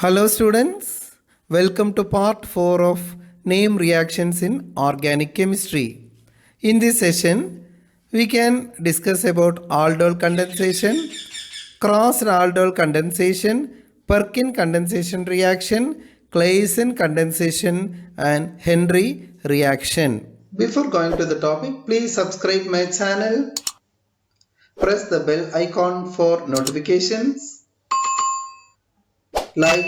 Hello students, welcome to part 4 of name reactions in organic chemistry. In this session, we can discuss about Aldol condensation, cross Aldol condensation, Perkin condensation reaction, Claisen condensation and Henry reaction. Before going to the topic, please subscribe my channel, press the bell icon for notifications, like,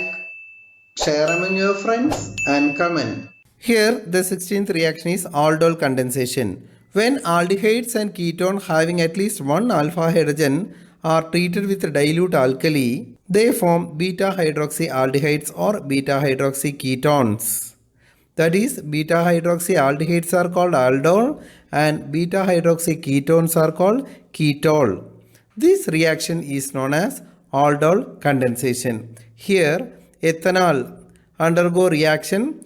share among your friends and comment. Here the 16th reaction is aldol condensation. When aldehydes and ketone having at least one alpha hydrogen are treated with dilute alkali, they form beta hydroxyaldehydes or beta hydroxy ketones. That is, beta hydroxyaldehydes are called aldol and beta hydroxy ketones are called ketol. This reaction is known as aldol condensation. Here, ethanol undergo reaction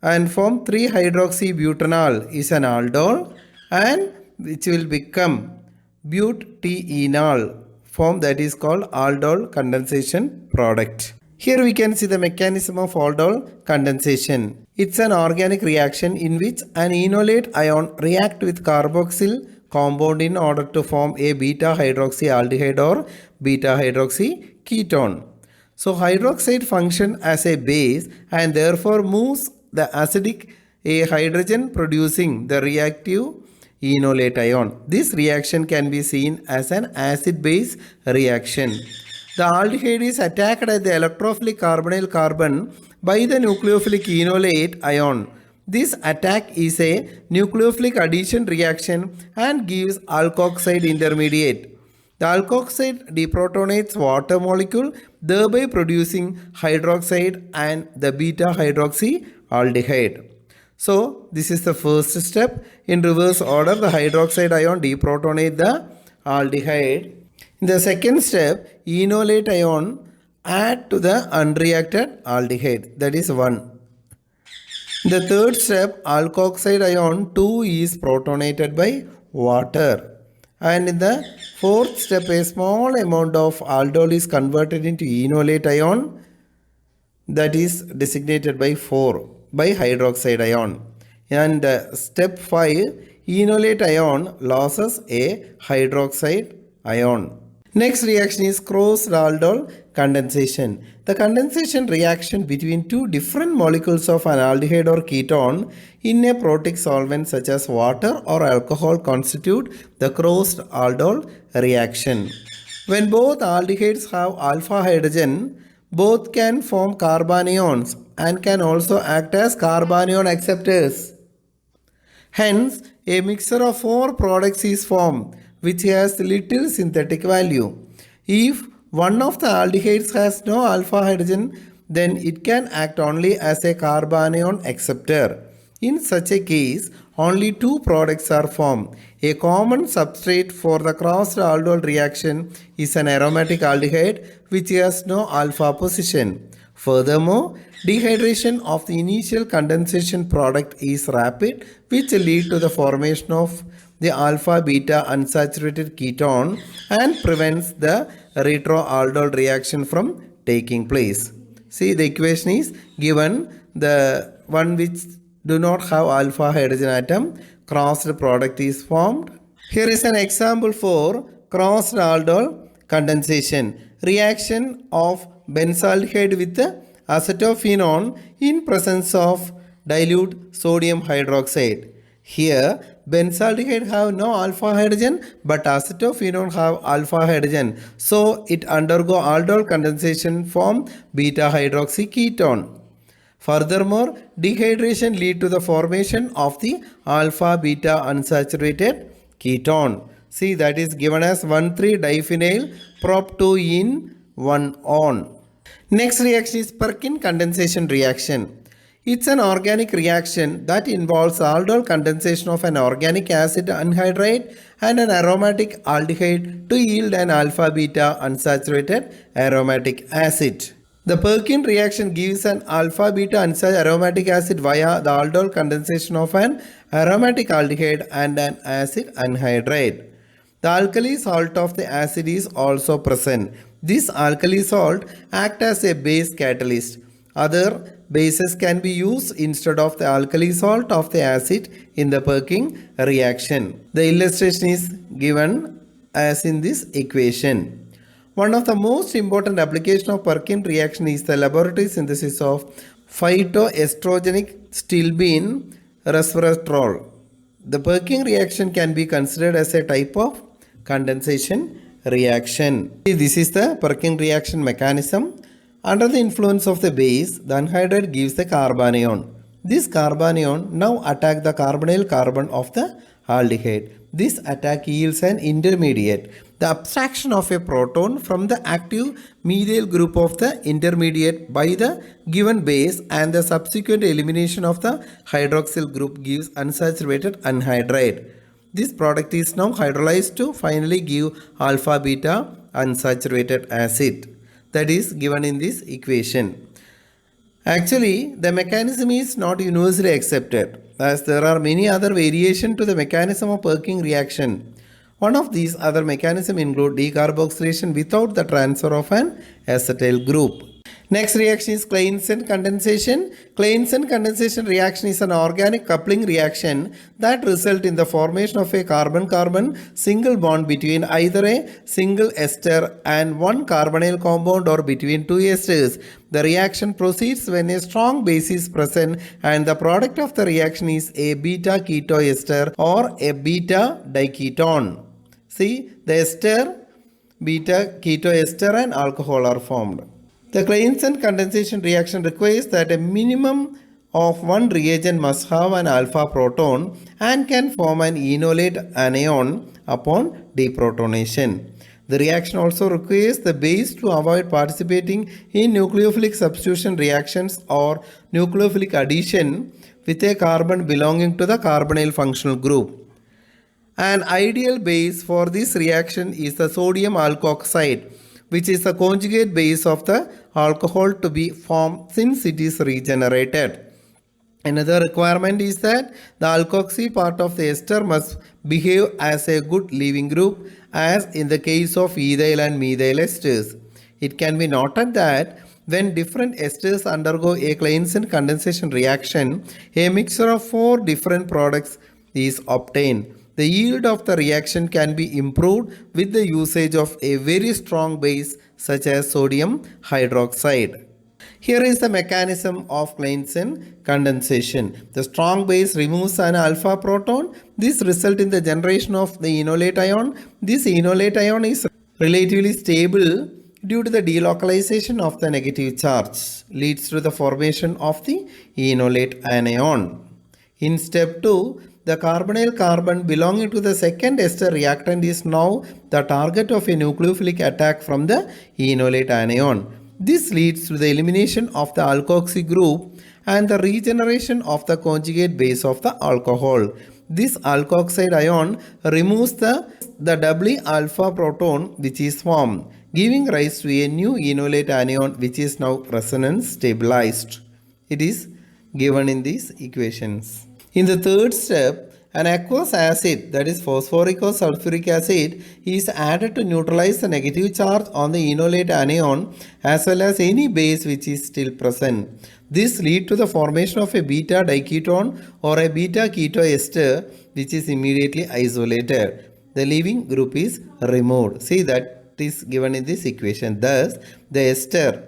and form 3-hydroxybutanol is an aldol and which will become butenol form, that is called aldol condensation product. Here we can see the mechanism of aldol condensation. It's an organic reaction in which an enolate ion react with carboxyl compound in order to form a beta hydroxyaldehyde or beta hydroxy ketone. So hydroxide function as a base and therefore moves the acidic a hydrogen producing the reactive enolate ion. This reaction can be seen as an acid-base reaction. The aldehyde is attacked at the electrophilic carbonyl carbon by the nucleophilic enolate ion. This attack is a nucleophilic addition reaction and gives alkoxide intermediate. The alkoxide deprotonates water molecule, thereby producing hydroxide and the beta hydroxyaldehyde. So, this is the first step. In reverse order, the hydroxide ion deprotonate the aldehyde. In the second step, enolate ion add to the unreacted aldehyde, that is 1. In the third step, alkoxide ion 2 is protonated by water. And in the fourth step, a small amount of aldol is converted into enolate ion, that is designated by 4 by hydroxide ion. And step 5, enolate ion loses a hydroxide ion. Next reaction is cross Rhaldon condensation. The condensation reaction between two different molecules of an aldehyde or ketone in a protic solvent such as water or alcohol constitute the crossed aldol reaction. When both aldehydes have alpha hydrogen, both can form carbanions and can also act as carbanion acceptors. Hence, a mixture of 4 products is formed, which has little synthetic value. If one of the aldehydes has no alpha hydrogen, then it can act only as a carbanion acceptor. In such a case, only 2 products are formed. A common substrate for the crossed aldol reaction is an aromatic aldehyde which has no alpha position. Furthermore, dehydration of the initial condensation product is rapid, which leads to the formation of the alpha-beta unsaturated ketone and prevents the retroaldol reaction from taking place. See, the equation is given, the one which do not have alpha hydrogen atom, crossed product is formed. Here is an example for crossed aldol condensation. Reaction of benzaldehyde with acetophenone in presence of dilute sodium hydroxide. Here, benzaldehyde have no alpha hydrogen but acetophenone have alpha hydrogen. So, it undergo aldol condensation form beta hydroxy ketone. Furthermore, dehydration lead to the formation of the alpha beta unsaturated ketone. See, that is given as 1,3-diphenyl prop 2 in 1 on. Next reaction is Perkin condensation reaction. It's an organic reaction that involves aldol condensation of an organic acid anhydride and an aromatic aldehyde to yield an alpha-beta unsaturated aromatic acid. The Perkin reaction gives an alpha-beta unsaturated aromatic acid via the aldol condensation of an aromatic aldehyde and an acid anhydride. The alkali salt of the acid is also present. This alkali salt acts as a base catalyst. Other bases can be used instead of the alkali salt of the acid in the Perkin reaction. The illustration is given as in this equation. One of the most important applications of Perkin reaction is the laboratory synthesis of phytoestrogenic stilbene resveratrol. The Perkin reaction can be considered as a type of condensation reaction. This is the Perkin reaction mechanism. Under the influence of the base, the anhydride gives the carbanion. This carbanion now attacks the carbonyl carbon of the aldehyde. This attack yields an intermediate. The abstraction of a proton from the active methyl group of the intermediate by the given base and the subsequent elimination of the hydroxyl group gives unsaturated anhydride. This product is now hydrolyzed to finally give alpha beta unsaturated acid. That is given in this equation. Actually, the mechanism is not universally accepted as there are many other variations to the mechanism of Perkin reaction. One of these other mechanisms include decarboxylation without the transfer of an acetyl group. Next reaction is Claisen condensation. Claisen condensation reaction is an organic coupling reaction that results in the formation of a carbon-carbon single bond between either a single ester and one carbonyl compound or between two esters. The reaction proceeds when a strong base is present and the product of the reaction is a beta ketoester or a beta diketone. See, the ester, beta ketoester and alcohol are formed. The Claisen condensation reaction requires that a minimum of one reagent must have an alpha proton and can form an enolate anion upon deprotonation. The reaction also requires the base to avoid participating in nucleophilic substitution reactions or nucleophilic addition with a carbon belonging to the carbonyl functional group. An ideal base for this reaction is the sodium alkoxide, which is the conjugate base of the alcohol to be formed since it is regenerated. Another requirement is that the alkoxy part of the ester must behave as a good leaving group as in the case of ethyl and methyl esters. It can be noted that when different esters undergo a Claisen condensation reaction, a mixture of 4 different products is obtained. The yield of the reaction can be improved with the usage of a very strong base such as sodium hydroxide. Here is the mechanism of Claisen condensation. The strong base removes an alpha proton. This results in the generation of the enolate ion. This enolate ion is relatively stable due to the delocalization of the negative charge, leads to the formation of the enolate anion. In step 2, the carbonyl carbon belonging to the second ester reactant is now the target of a nucleophilic attack from the enolate anion. This leads to the elimination of the alkoxy group and the regeneration of the conjugate base of the alcohol. This alkoxide ion removes the doubly alpha proton which is formed, giving rise to a new enolate anion which is now resonance stabilized. It is given in these equations. In the third step, an aqueous acid, that is phosphoric or sulfuric acid, is added to neutralize the negative charge on the enolate anion as well as any base which is still present. This leads to the formation of a beta diketone or a beta ketoester which is immediately isolated. The leaving group is removed. See, that is given in this equation. Thus, the ester,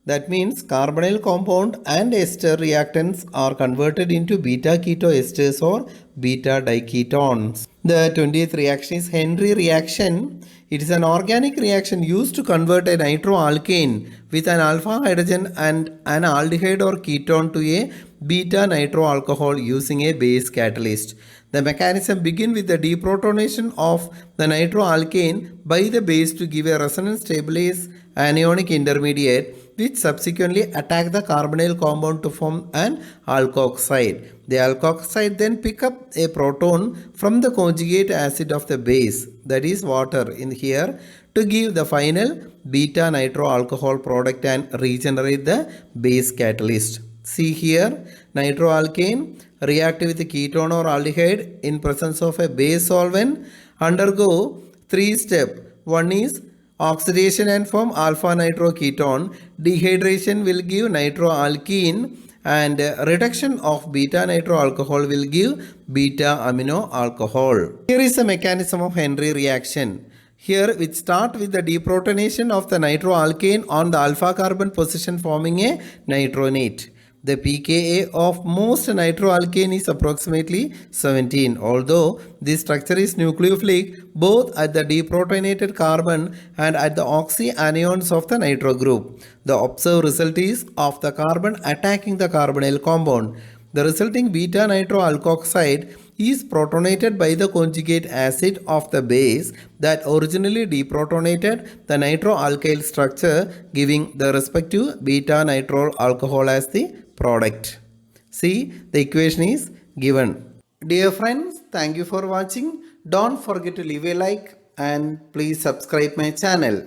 that means carbonyl compound and ester reactants are converted into beta ketoesters or beta diketones. The 20th reaction is Henry reaction. It is an organic reaction used to convert a nitroalkane with an alpha hydrogen and an aldehyde or ketone to a beta nitroalcohol using a base catalyst. The mechanism begins with the deprotonation of the nitroalkane by the base to give a resonance stabilized anionic intermediate which subsequently attack the carbonyl compound to form an alkoxide. The alkoxide then pick up a proton from the conjugate acid of the base, that is water in here, to give the final beta nitroalcohol product and regenerate the base catalyst. See here, nitroalkane react with a ketone or aldehyde in presence of a base solvent, undergo 3 steps. One is oxidation and form alpha nitroketone, dehydration will give nitroalkene, and reduction of beta nitroalcohol will give beta amino alcohol. Here is the mechanism of Henry reaction. Here we start with the deprotonation of the nitroalkane on the alpha carbon position forming a nitronate. The pKa of most nitroalkane is approximately 17. Although this structure is nucleophilic both at the deprotonated carbon and at the oxyanions of the nitro group. The observed result is of the carbon attacking the carbonyl compound. The resulting beta nitroalkoxide is protonated by the conjugate acid of the base that originally deprotonated the nitroalkyl structure, giving the respective beta nitro alcohol as the product. See, the equation is given. Dear friends, thank you for watching. Don't forget to leave a like and please subscribe my channel.